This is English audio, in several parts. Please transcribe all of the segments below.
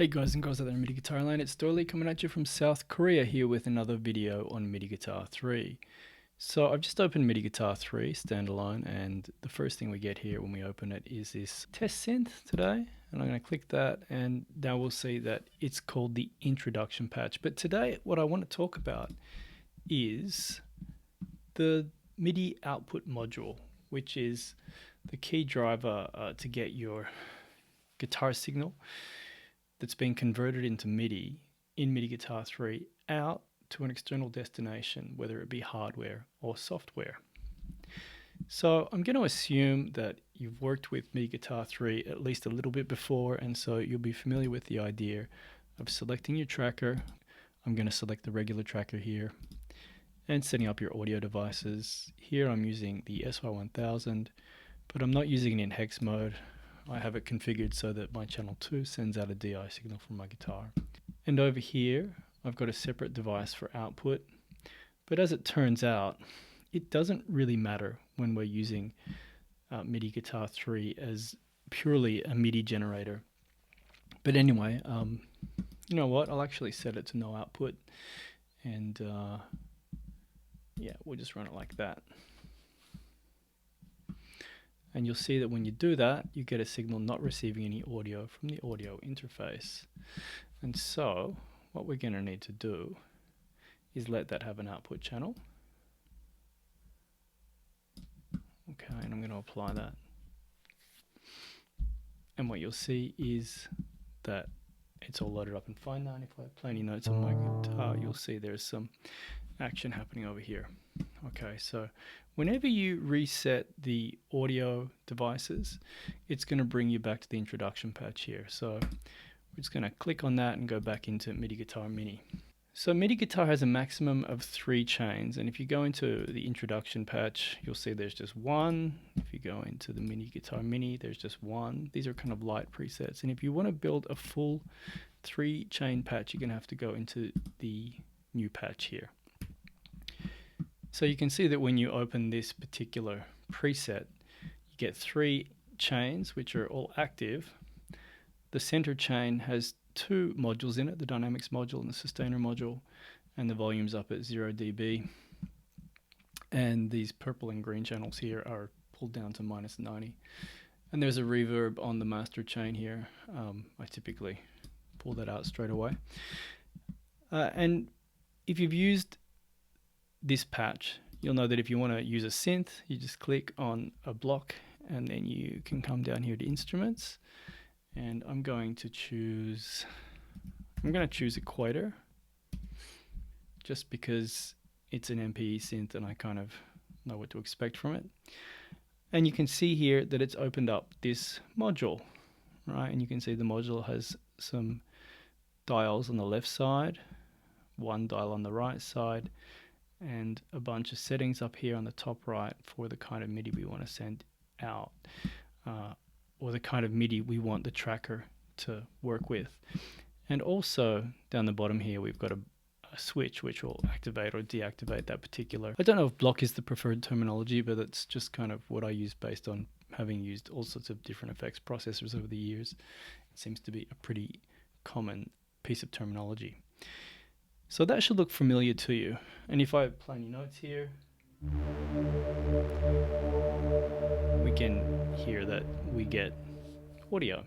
Hey guys and girls out there in MIDI Guitar Land, it's Doily coming at you from South Korea here with another video on MIDI Guitar 3. So I've just opened MIDI Guitar 3 standalone, and the first thing we get here when we open it is this test synth today, and I'm going to click that, and now we'll see that it's called the introduction patch. But today what I want to talk about is the MIDI output module, which is the key driver to get your guitar signal that's been converted into MIDI in MIDI Guitar 3 out to an external destination, whether it be hardware or software. So I'm going to assume that you've worked with MIDI Guitar 3 at least a little bit before, and so you'll be familiar with the idea of selecting your tracker. I'm going to select the regular tracker here and setting up your audio devices. Here I'm using the SY1000, but I'm not using it in hex mode. I have it configured so that my channel 2 sends out a DI signal from my guitar. And over here, I've got a separate device for output. But as it turns out, it doesn't really matter when we're using MIDI Guitar 3 as purely a MIDI generator. But anyway, you know what? I'll actually set it to no output. And yeah, we'll just run it like that. And you'll see that when you do that, you get a signal not receiving any audio from the audio interface. And so what we're going to need to do is let that have an output channel. Okay, and I'm going to apply that. And what you'll see is that it's all loaded up and fine now. And if I play any notes on my guitar, you'll see there's some action happening over here. Okay, so whenever you reset the audio devices, it's going to bring you back to the introduction patch here. So we're just going to click on that and go back into MIDI Guitar Mini. So MIDI Guitar has a maximum of 3 chains, and if you go into the introduction patch, you'll see there's just one. If you go into the MIDI Guitar Mini, there's just one. These are kind of light presets, and if you want to build a full 3-chain patch, you're going to have to go into the new patch here. So you can see that when you open this particular preset, you get 3 chains which are all active. The center chain has 2 modules in it, the dynamics module and the sustainer module, and the volume's up at 0 dB. And these purple and green channels here are pulled down to -90. And there's a reverb on the master chain here. I typically pull that out straight away. And if you've used this patch, you'll know that if you want to use a synth, you just click on a block and then you can come down here to instruments, and I'm going to choose Equator just because it's an MPE synth and I kind of know what to expect from it. And you can see here that it's opened up this module, right? And you can see the module has some dials on the left side, one dial on the right side, and a bunch of settings up here on the top right for the kind of MIDI we want to send out, or the kind of MIDI we want the tracker to work with. And also down the bottom here we've got a switch which will activate or deactivate that particular. I don't know if block is the preferred terminology, but it's just kind of what I use based on having used all sorts of different effects processors over the years. It seems to be a pretty common piece of terminology. So that should look familiar to you. And if I play any notes here, we can hear that we get audio.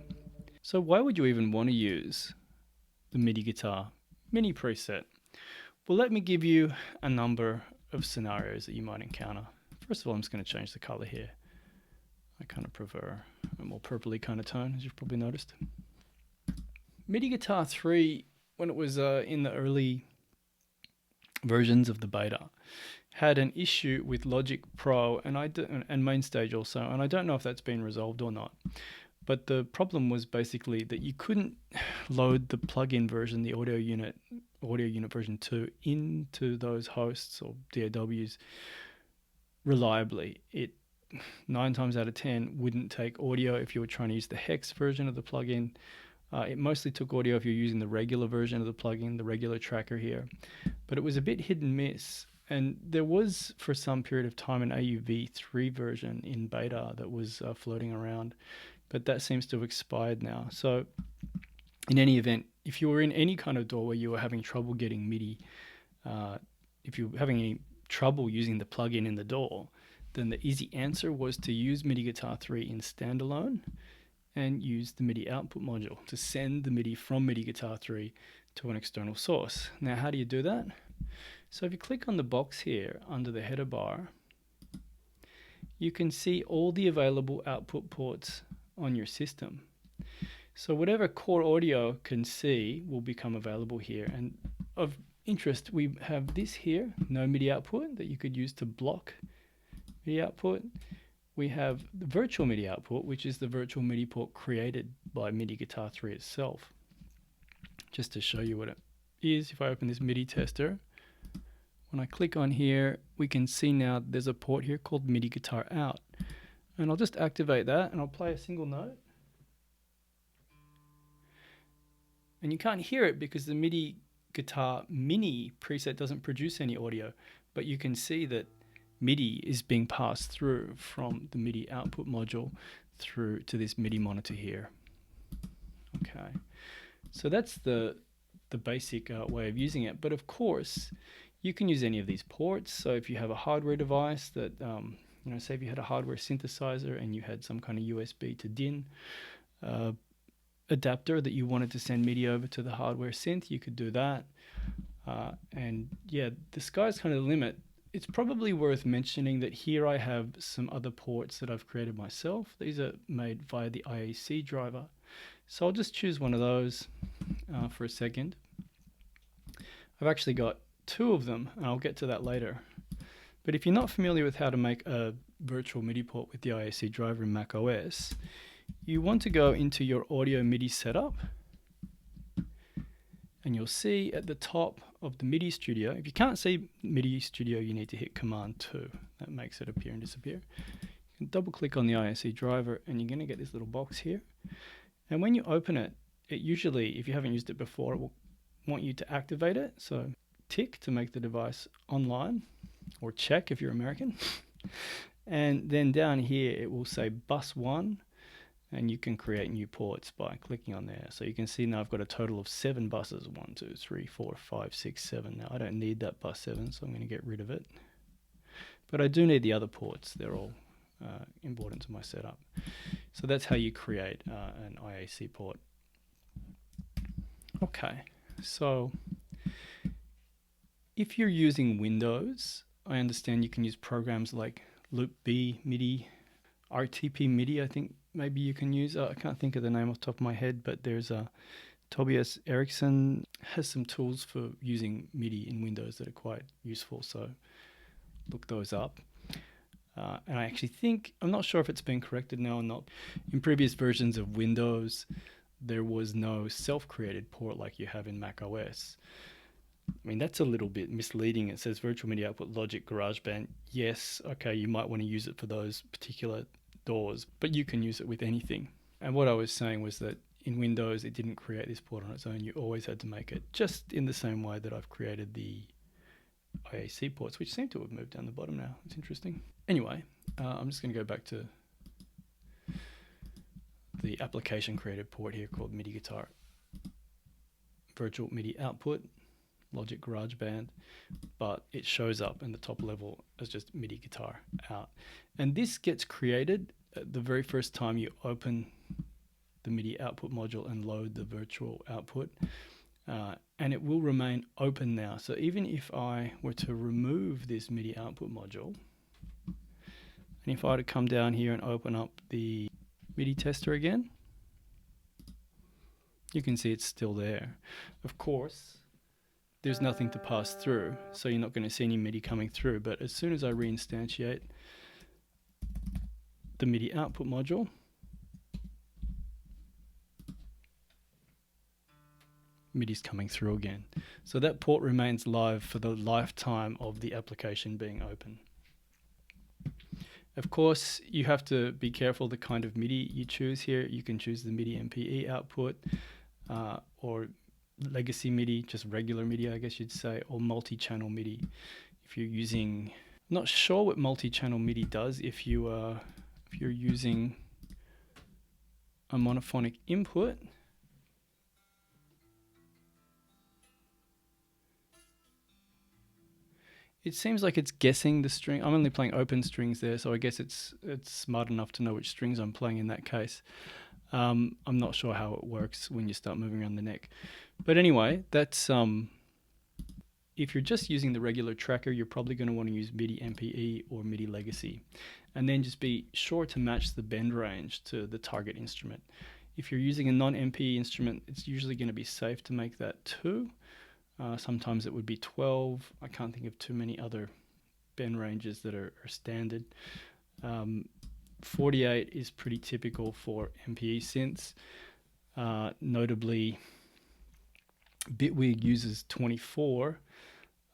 So why would you even want to use the MIDI Guitar Mini preset? Well, let me give you a number of scenarios that you might encounter. First of all, I'm just going to change the color here. I kind of prefer a more purpley kind of tone, as you've probably noticed. MIDI Guitar 3, when it was in the early versions of the beta, had an issue with Logic Pro and Mainstage also, and I don't know if that's been resolved or not. But the problem was basically that you couldn't load the plugin version, the audio unit version 2, into those hosts or DAWs reliably. It 9 times out of 10 wouldn't take audio if you were trying to use the Hex version of the plugin. It mostly took audio if you're using the regular version of the plugin, the regular tracker here. But it was a bit hit and miss. And there was, for some period of time, an AUV3 version in beta that was floating around. But that seems to have expired now. So In any event, if you were in any kind of DAW where you were having trouble getting MIDI, if you're having any trouble using the plugin in the DAW, then the easy answer was to use MIDI Guitar 3 in standalone and use the MIDI output module to send the MIDI from MIDI Guitar 3 to an external source. Now, how do you do that? So if you click on the box here under the header bar, you can see all the available output ports on your system. So whatever core audio can see will become available here. And of interest, we have this here, no MIDI output, that you could use to block MIDI output. We have the virtual MIDI output, which is the virtual MIDI port created by MIDI Guitar 3 itself. Just to show you what it is, if I open this MIDI tester, when I click on here, we can see now there's a port here called MIDI Guitar Out. And I'll just activate that and I'll play a single note. And you can't hear it because the MIDI Guitar Mini preset doesn't produce any audio, but you can see that MIDI is being passed through from the MIDI output module through to this MIDI monitor here. Okay, so that's the basic way of using it. But of course, you can use any of these ports. So if you have a hardware device that, say if you had a hardware synthesizer and you had some kind of USB to DIN adapter that you wanted to send MIDI over to the hardware synth, you could do that. And yeah, the sky's kind of the limit. It's probably worth mentioning that here I have some other ports that I've created myself. These are made via the IAC driver. So I'll just choose one of those for a second. I've actually got two of them, and I'll get to that later. But if you're not familiar with how to make a virtual MIDI port with the IAC driver in Mac OS, you want to go into your Audio-MIDI setup, and you'll see at the top of the MIDI Studio, if you can't see MIDI Studio, you need to hit Command 2. That makes it appear and disappear. You can double click on the IAC driver and you're going to get this little box here. And when you open it, it usually, if you haven't used it before, it will want you to activate it. So tick to make the device online, or check if you're American. And then down here, it will say bus 1. And you can create new ports by clicking on there. So you can see now I've got a total of 7 buses. 1, 2, 3, 4, 5, 6, 7. Now I don't need that bus 7, so I'm going to get rid of it. But I do need the other ports. They're all important to my setup. So that's how you create an IAC port. Okay, so if you're using Windows, I understand you can use programs like Loop B MIDI, RTP MIDI, I think maybe you can use. I can't think of the name off the top of my head, but there's Tobias Eriksson has some tools for using MIDI in Windows that are quite useful, so look those up. And I actually think, I'm not sure if it's been corrected now or not. In previous versions of Windows, there was no self-created port like you have in Mac OS. I mean, that's a little bit misleading. It says Virtual MIDI Output Logic GarageBand. Yes, okay, you might want to use it for those particular DAWs, but you can use it with anything. And what I was saying was that in Windows, it didn't create this port on its own. You always had to make it just in the same way that I've created the IAC ports, which seem to have moved down the bottom now. It's interesting. Anyway, I'm just going to go back to the application created port here called MIDI Guitar. Virtual MIDI Output, Logic GarageBand, but it shows up in the top level as just MIDI Guitar Out. And this gets created the very first time you open the MIDI output module and load the virtual output. And it will remain open now. So even if I were to remove this MIDI output module, and if I were to come down here and open up the MIDI tester again, you can see it's still there. Of course, there's nothing to pass through, so you're not going to see any MIDI coming through. But as soon as I reinstantiate the MIDI output module, MIDI's coming through again. So that port remains live for the lifetime of the application being open. Of course, you have to be careful the kind of MIDI you choose here. You can choose the MIDI MPE output, or legacy MIDI, just regular MIDI, I guess you'd say, or multi-channel MIDI. If you're using, I'm not sure what multi-channel MIDI does if you're using a monophonic input. it seems like it's guessing the string. I'm only playing open strings there, so I guess it's smart enough to know which strings I'm playing in that case. I'm not sure how it works when you start moving around the neck. But anyway, that's if you're just using the regular tracker, you're probably going to want to use MIDI MPE or MIDI Legacy. And then just be sure to match the bend range to the target instrument. If you're using a non-MPE instrument, it's usually going to be safe to make that 2. Sometimes it would be 12. I can't think of too many other bend ranges that are standard. 48 is pretty typical for MPE synths. Notably, Bitwig uses 24,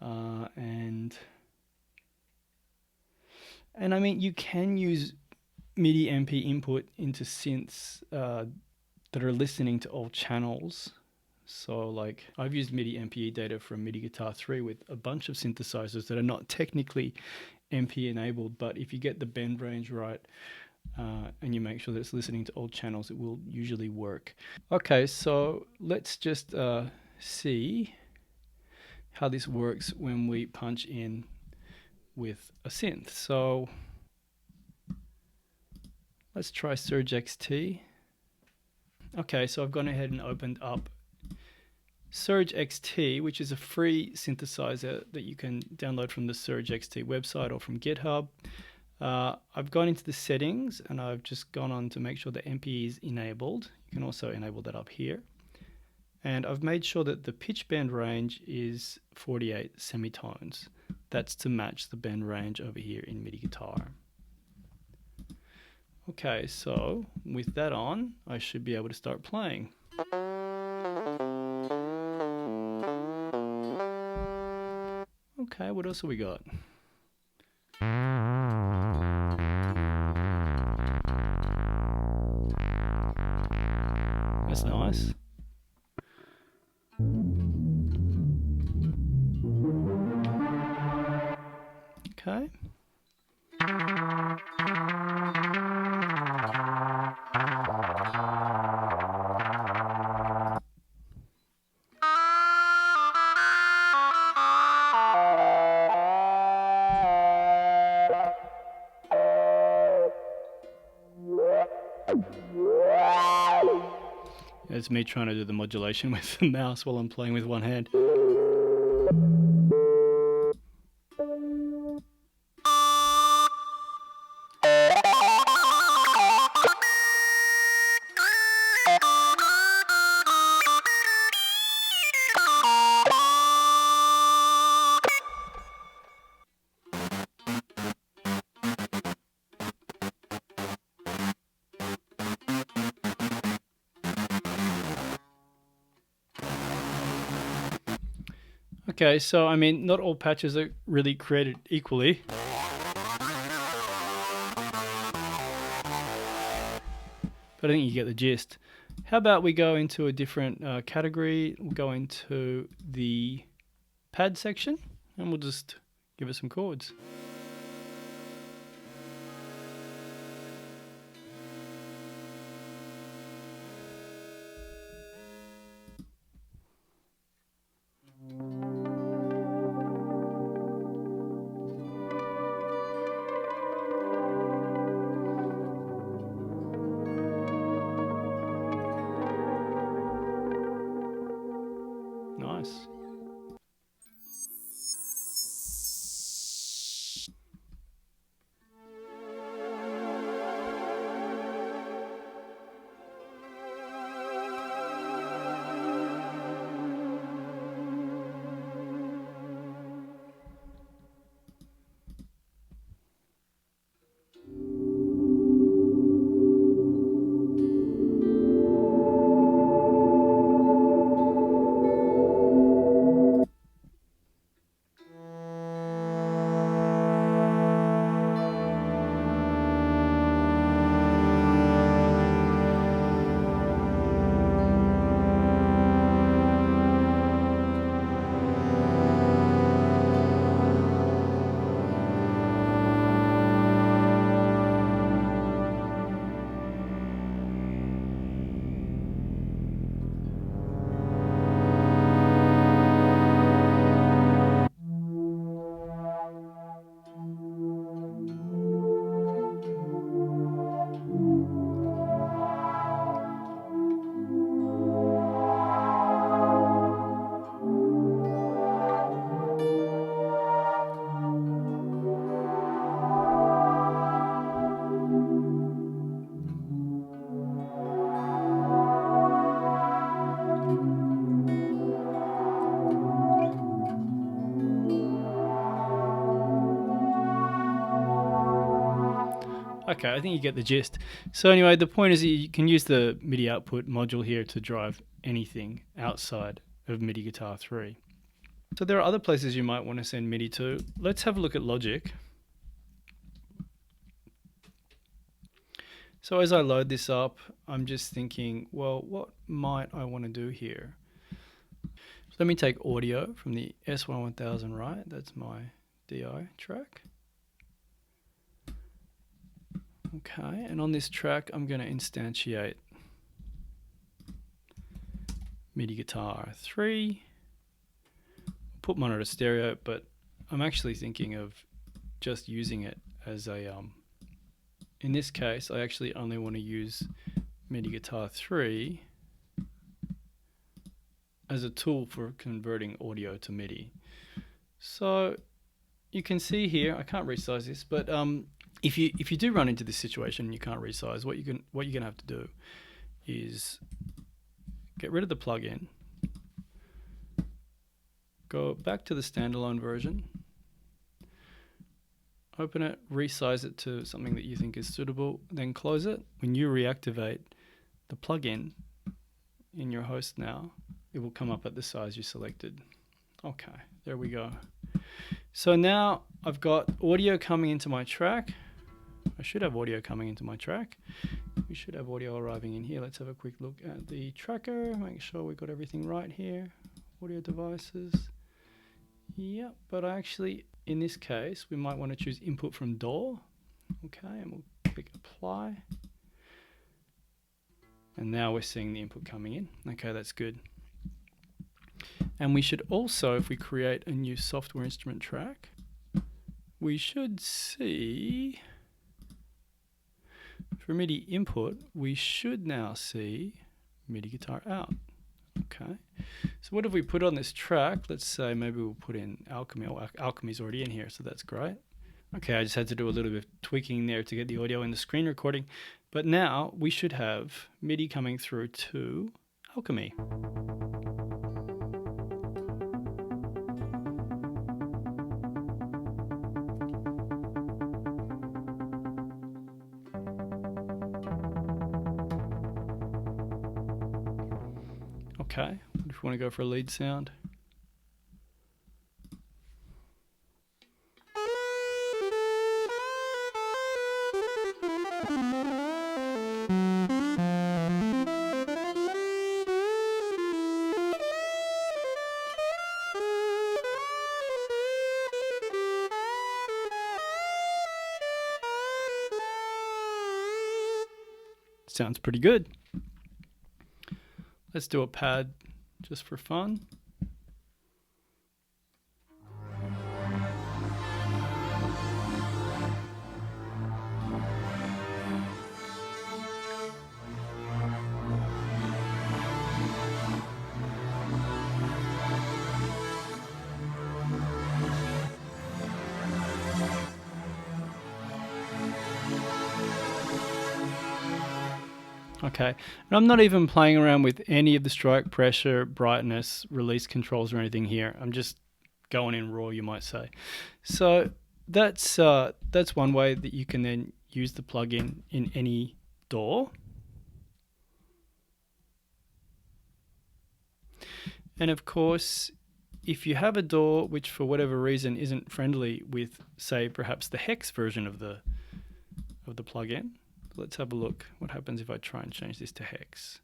and I mean, you can use MIDI MP input into synths that are listening to all channels. So like I've used MIDI MPE data from MIDI Guitar 3 with a bunch of synthesizers that are not technically MP enabled, but if you get the bend range right and you make sure that it's listening to all channels, it will usually work. Okay, so let's just see how this works when we punch in with a synth. So let's try Surge XT. Okay, so I've gone ahead and opened up Surge XT, which is a free synthesizer that you can download from the Surge XT website or from GitHub. I've gone into the settings and I've just gone on to make sure that MPE is enabled. You can also enable that up here. And I've made sure that the pitch bend range is 48 semitones. That's to match the bend range over here in MIDI Guitar. Okay, so with that on, I should be able to start playing. Okay, what else have we got? That's nice. Okay. It's me trying to do the modulation with the mouse while I'm playing with one hand. Okay, so I mean, not all patches are really created equally. But I think you get the gist. How about we go into a different category? We'll go into the pad section and we'll just give it some chords. Nice. Okay, I think you get the gist. So anyway, the point is that you can use the MIDI output module here to drive anything outside of MIDI Guitar 3. So there are other places you might want to send MIDI to. Let's have a look at Logic. So as I load this up, I'm just thinking, well, what might I want to do here? So let me take audio from the S1000, right? That's my DI track. Okay, and on this track, I'm going to instantiate MIDI Guitar 3. Put monitor stereo, but I'm actually thinking of just using it as a, in this case, I actually only want to use MIDI Guitar 3 as a tool for converting audio to MIDI. So you can see here, I can't resize this, but if you do run into this situation and you can't resize, what you're gonna have to do is get rid of the plugin, go back to the standalone version, open it, resize it to something that you think is suitable, then close it. When you reactivate the plugin in your host now, it will come up at the size you selected. Okay, there we go. So now I've got audio coming into my track. I should have audio coming into my track. We should have audio arriving in here. Let's have a quick look at the tracker, make sure we got everything right here. Audio devices. Yep, but actually, in this case, we might want to choose input from DAW. Okay, and we'll click apply. And now we're seeing the input coming in. Okay, that's good. And we should also, if we create a new software instrument track, we should see, for MIDI input, we should now see MIDI guitar out. Okay, so what have we put on this track? Let's say maybe we'll put in Alchemy. Oh, Alchemy's already in here, so that's great. Okay, I just had to do a little bit of tweaking there to get the audio in the screen recording. But now we should have MIDI coming through to Alchemy. Okay, if you want to go for a lead sound. Sounds pretty good. Let's do a pad just for fun. Okay, and I'm not even playing around with any of the strike pressure, brightness, release controls or anything here. I'm just going in raw, you might say. So that's one way that you can then use the plugin in any DAW. And of course, if you have a DAW which for whatever reason isn't friendly with, say, perhaps the Hex version of the plugin, let's have a look what happens if I try and change this to Hex.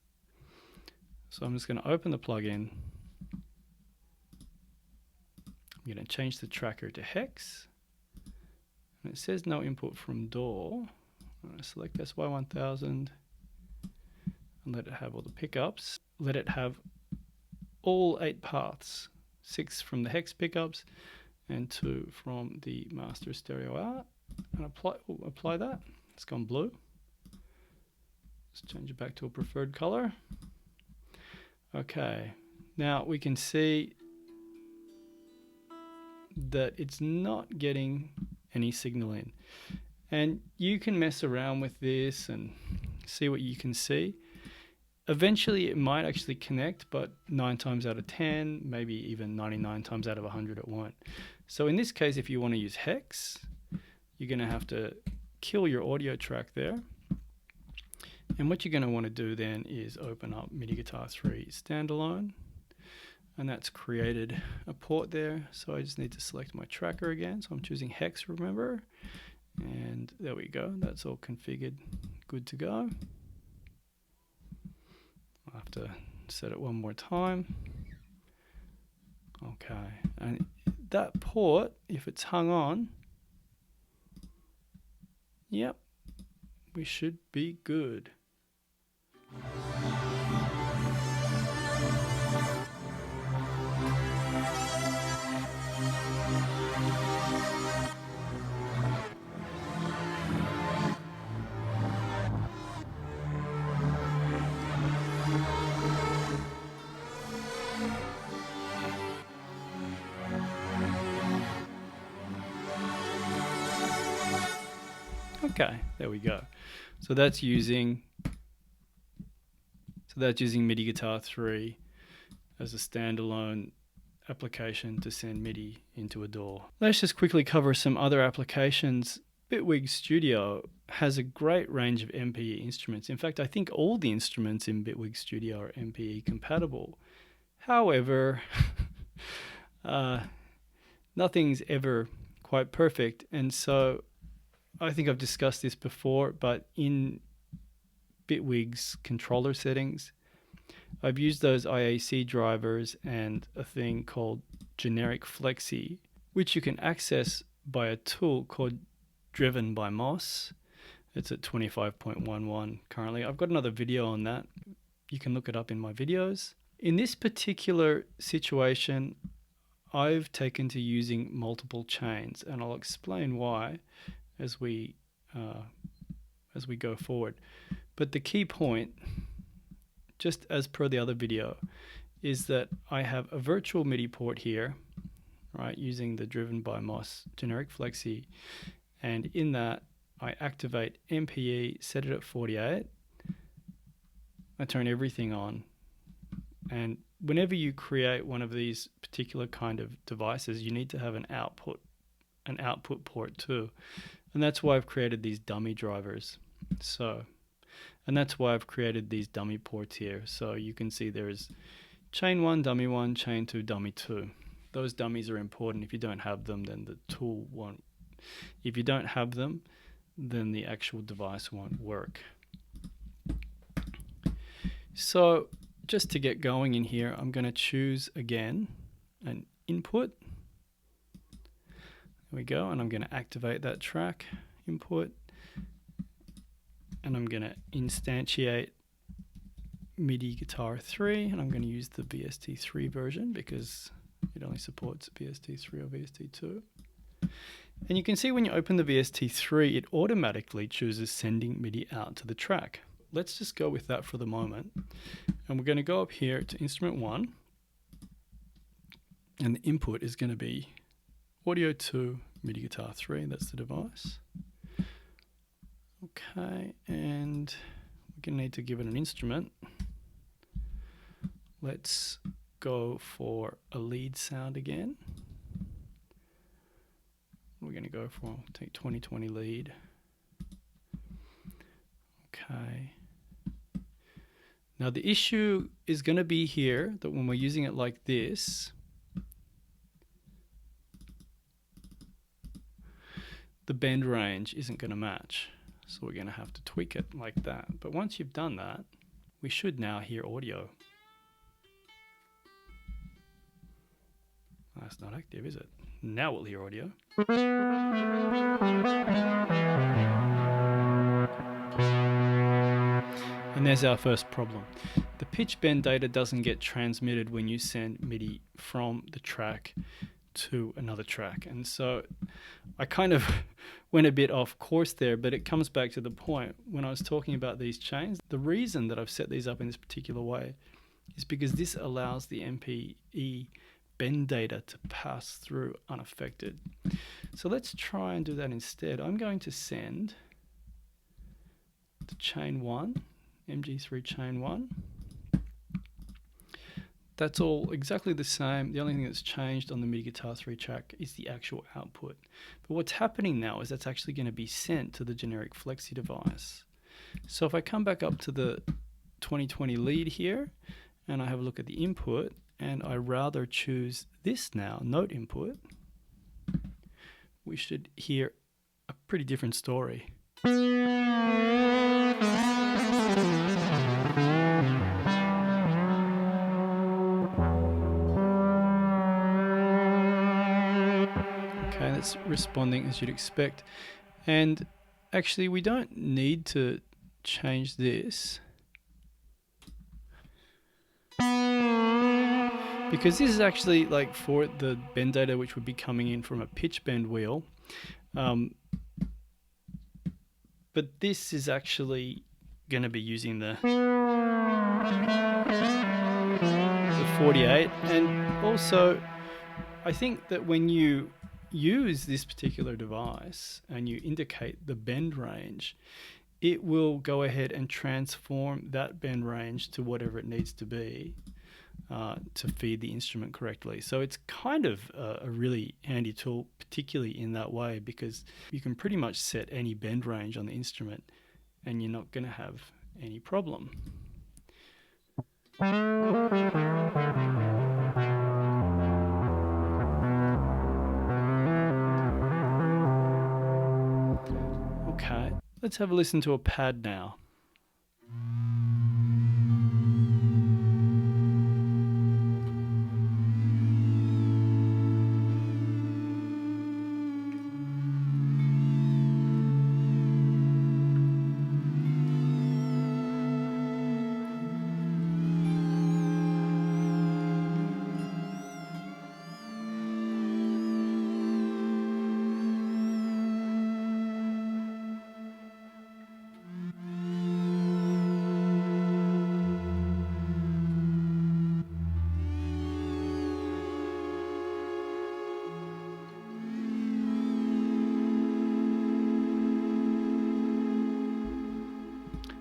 So I'm just going to open the plugin. I'm going to change the tracker to Hex. And it says no input from DAW. I'm going to select SY1000 and let it have all the pickups. Let it have all 8 paths, 6 from the Hex pickups and 2 from the master stereo out. And apply that. It's gone blue. Let's change it back to a preferred color. Okay, now we can see that it's not getting any signal in. And you can mess around with this and see what you can see. Eventually it might actually connect, but 9 times out of 10, maybe even 99 times out of 100 it won't. So in this case, if you want to use Hex, you're going to have to kill your audio track there. And what you're going to want to do then is open up MIDI Guitar 3 standalone, and that's created a port there. So I just need to select my tracker again. So I'm choosing Hex, remember, and there we go. That's all configured, good to go. I'll have to set it one more time. Okay, and that port, if it's hung on, yep, we should be good. Okay, there we go. So that's using MIDI Guitar 3 as a standalone application to send MIDI into a DAW. Let's just quickly cover some other applications. Bitwig Studio has a great range of MPE instruments. In fact, I think all the instruments in Bitwig Studio are MPE compatible. However, nothing's ever quite perfect, and so I think I've discussed this before, but in Bitwig's controller settings, I've used those IAC drivers and a thing called generic flexi, which you can access by a tool called Driven by Mos. It's at 25.11 currently. I've got another video on that. You can look it up in my videos. In this particular situation, I've taken to using multiple chains, and I'll explain why as we go forward. But the key point, just as per the other video, is that I have a virtual MIDI port here, right, using the Driven by Mos generic flexi, and in that I activate MPE, set it at 48, I turn everything on, and whenever you create one of these particular kind of devices, you need to have an output port too. And that's why I've created these dummy drivers. And that's why I've created these dummy ports here. So you can see there's chain 1, dummy 1, chain 2, dummy 2. Those dummies are important. If you don't have them, then the tool won't. If you don't have them, then the actual device won't work. So just to get going in here, I'm going to choose again an input. There we go, and I'm going to activate that track input, and I'm going to instantiate MIDI Guitar 3, and I'm going to use the VST3 version because it only supports VST3 or VST2. And you can see when you open the VST3, it automatically chooses sending MIDI out to the track. Let's just go with that for the moment, and we're going to go up here to instrument 1, and the input is going to be Audio 2, MIDI Guitar 3, that's the device. Okay, and we're going to need to give it an instrument. Let's go for a lead sound again. We're going to go for, take 2020 lead. Okay. Now the issue is going to be here that when we're using it like this, the bend range isn't going to match. So we're going to have to tweak it like that. But once you've done that, we should now hear audio. That's not active, is it? Now we'll hear audio. And there's our first problem. The pitch bend data doesn't get transmitted when you send MIDI from the track to another track. And so I kind of went a bit off course there, but it comes back to the point when I was talking about these chains. The reason that I've set these up in this particular way is because this allows the MPE bend data to pass through unaffected. So let's try and do that instead. I'm going to send to chain 1, MG3 chain 1, That's all exactly the same. The only thing that's changed on the MIDI Guitar 3 track is the actual output. But what's happening now is that's actually going to be sent to the generic flexi device. So if I come back up to the 2020 lead here and I have a look at the input and I rather choose this now, note input, we should hear a pretty different story. Okay, that's responding as you'd expect. And actually, we don't need to change this because this is actually like for the bend data which would be coming in from a pitch bend wheel. But this is actually going to be using the 48. And also, I think that when you use this particular device and you indicate the bend range, it will go ahead and transform that bend range to whatever it needs to be to feed the instrument correctly. So it's kind of a really handy tool, particularly in that way, because you can pretty much set any bend range on the instrument and you're not going to have any problem. Okay, let's have a listen to a pad now.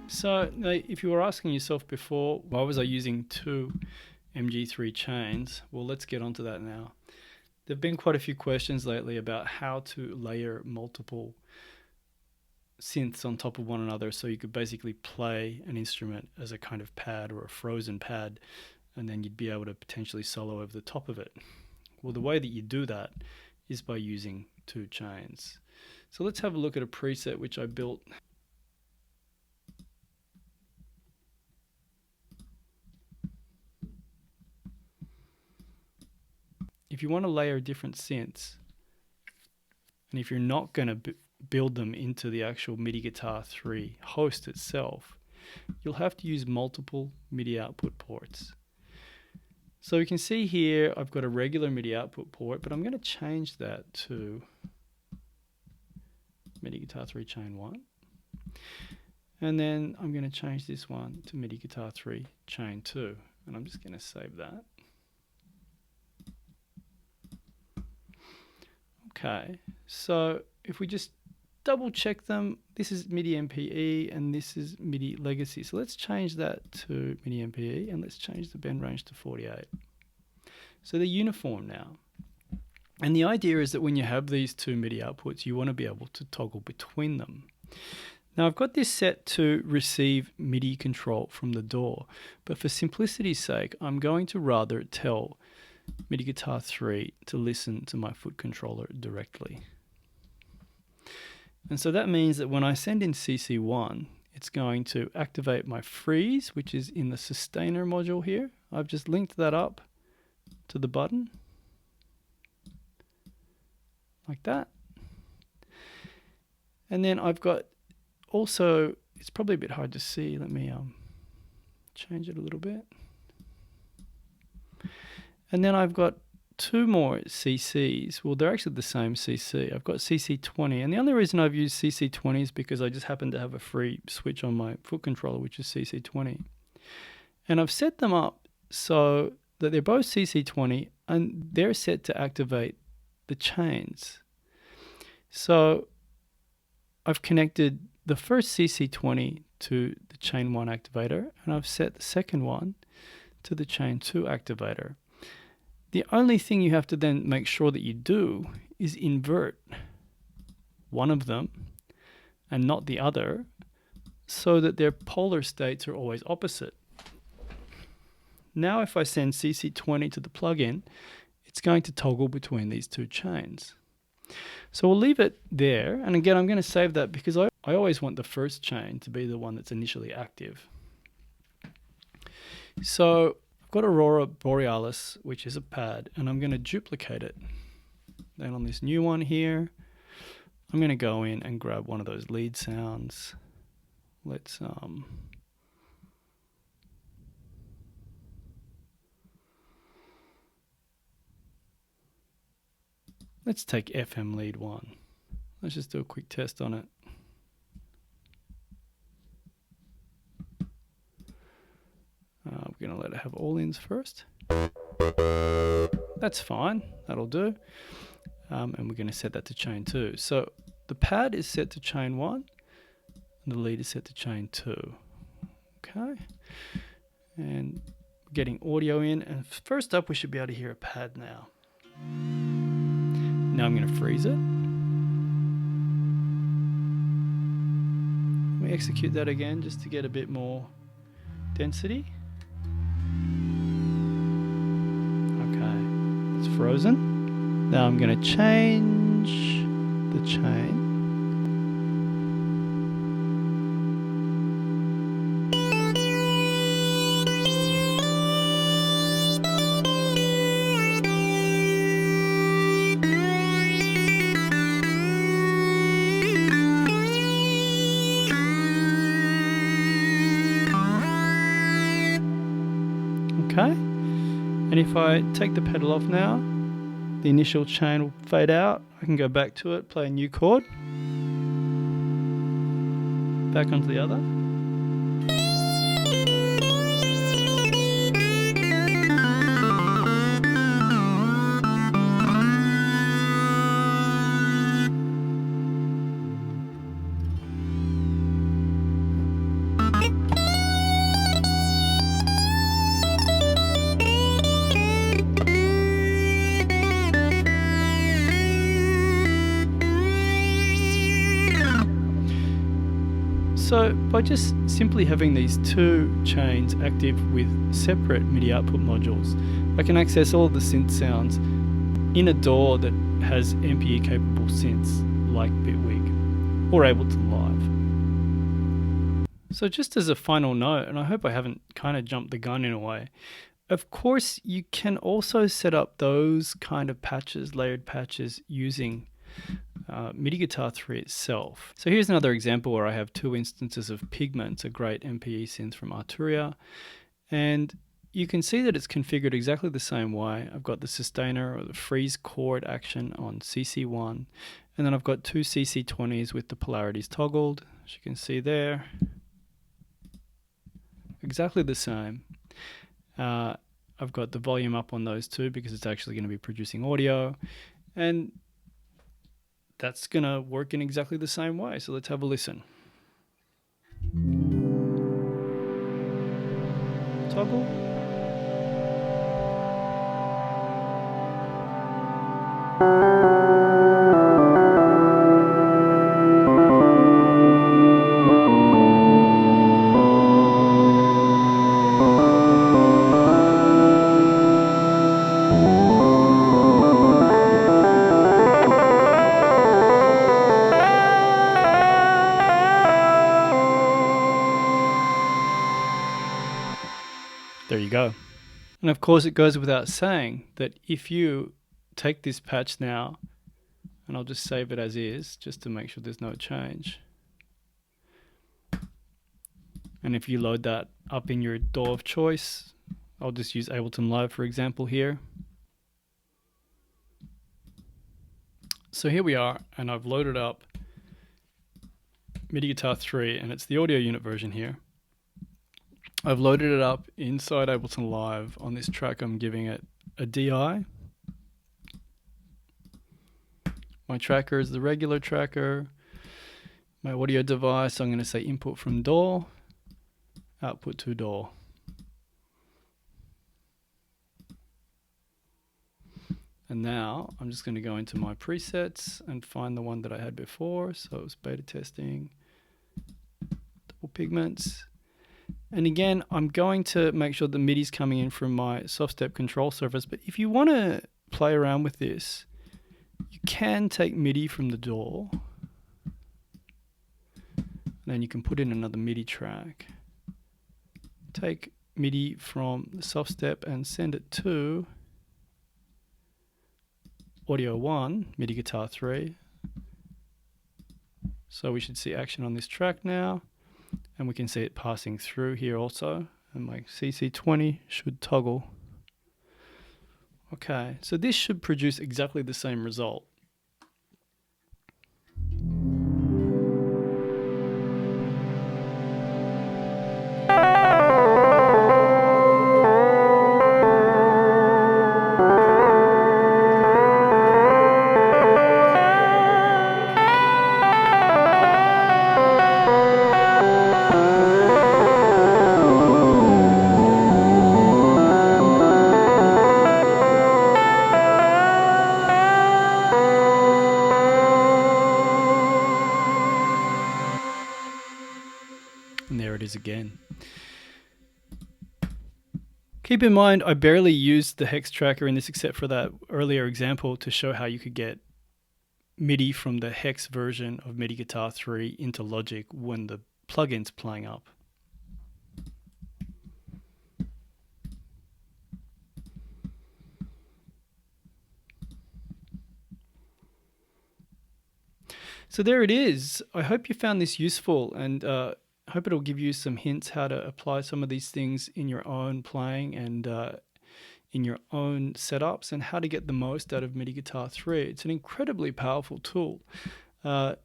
So if you were asking yourself before, why was I using two MG3 chains? Well, let's get onto that now. There have been quite a few questions lately about how to layer multiple synths on top of one another so you could basically play an instrument as a kind of pad or a frozen pad, and then you'd be able to potentially solo over the top of it. Well, the way that you do that is by using two chains. So let's have a look at a preset which I built. If you want to layer different synths, and if you're not going to build them into the actual MIDI Guitar 3 host itself, you'll have to use multiple MIDI output ports. So you can see here I've got a regular MIDI output port, but I'm going to change that to MIDI Guitar 3 chain 1. And then I'm going to change this one to MIDI Guitar 3 chain 2. And I'm just going to save that. Okay, so if we just double check them, this is MIDI MPE and this is MIDI Legacy. So let's change that to MIDI MPE and let's change the bend range to 48. So they're uniform now. And the idea is that when you have these two MIDI outputs, you want to be able to toggle between them. Now I've got this set to receive MIDI control from the DAW, but for simplicity's sake, I'm going to rather tell MIDI Guitar 3 to listen to my foot controller directly. And so that means that when I send in CC1, it's going to activate my freeze, which is in the sustainer module here. I've just linked that up to the button, like that. And then I've got also, it's probably a bit hard to see, let me change it a little bit. And then I've got two more CCs. Well, they're actually the same CC. I've got CC20. And the only reason I've used CC20 is because I just happen to have a free switch on my foot controller, which is CC20. And I've set them up so that they're both CC20 and they're set to activate the chains. So I've connected the first CC20 to the chain 1 activator, and I've set the second one to the chain 2 activator. The only thing you have to then make sure that you do is invert one of them and not the other, so that their polar states are always opposite. Now if I send CC20 to the plugin, it's going to toggle between these two chains. So we'll leave it there, and again I'm going to save that because I always want the first chain to be the one that's initially active. So I've got Aurora Borealis, which is a pad, and I'm going to duplicate it. Then on this new one here, I'm going to go in and grab one of those lead sounds. Let's take FM lead 1. Let's just do a quick test on it. We're going to let it have all ins first. That's fine, that'll do. And we're going to set that to chain 2. So the pad is set to chain 1 and the lead is set to chain 2. Okay. And getting audio in, and first up we should be able to hear a pad now. Now I'm going to freeze it. Let me execute that again just to get a bit more density. Okay, it's frozen. Now I'm going to change the chain. Okay, and if I take the pedal off now, the initial chain will fade out. I can go back to it, play a new chord, back onto the other. So by just simply having these two chains active with separate MIDI output modules, I can access all of the synth sounds in a DAW that has MPE capable synths like Bitwig or Ableton Live. So just as a final note, and I hope I haven't kind of jumped the gun in a way, of course you can also set up those kind of patches, layered patches, using MIDI Guitar 3 itself. So here's another example where I have two instances of Pigments, a great MPE synth from Arturia, and you can see that it's configured exactly the same way. I've got the sustainer or the freeze chord action on CC1, and then I've got two CC20s with the polarities toggled, as you can see there. Exactly the same. I've got the volume up on those two because it's actually going to be producing audio, and that's going to work in exactly the same way. So let's have a listen. Toggle. There you go. And of course it goes without saying that if you take this patch now, and I'll just save it as is just to make sure there's no change, and if you load that up in your DAW of choice, I'll just use Ableton Live for example here. So here we are, and I've loaded up MIDI Guitar 3, and it's the audio unit version here. I've loaded it up inside Ableton Live. On this track I'm giving it a DI. My tracker is the regular tracker. My audio device, I'm going to say input from DAW, output to DAW. And now I'm just going to go into my presets and find the one that I had before. So it was beta testing, double pigments. And again, I'm going to make sure the MIDI is coming in from my soft step control surface. But if you want to play around with this, you can take MIDI from the DAW. And then you can put in another MIDI track. Take MIDI from the soft step and send it to Audio 1, MIDI Guitar 3. So we should see action on this track now. And we can see it passing through here also. And my CC20 should toggle. Okay, so this should produce exactly the same result. And there it is again. Keep in mind, I barely used the Hex tracker in this except for that earlier example to show how you could get MIDI from the Hex version of MIDI Guitar 3 into Logic when the plugin's playing up. So there it is. I hope you found this useful, and I hope it'll give you some hints how to apply some of these things in your own playing and in your own setups, and how to get the most out of MIDI Guitar 3. It's an incredibly powerful tool.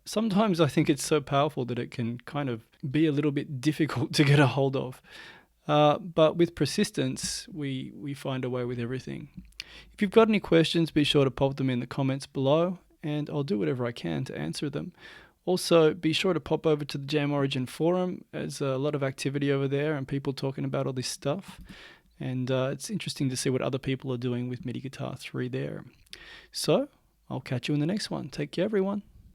Sometimes I think it's so powerful that it can kind of be a little bit difficult to get a hold of. But with persistence, we find a way with everything. If you've got any questions, be sure to pop them in the comments below, and I'll do whatever I can to answer them. Also, be sure to pop over to the Jam Origin forum. There's a lot of activity over there and people talking about all this stuff. And it's interesting to see what other people are doing with MIDI Guitar 3 there. So, I'll catch you in the next one. Take care, everyone.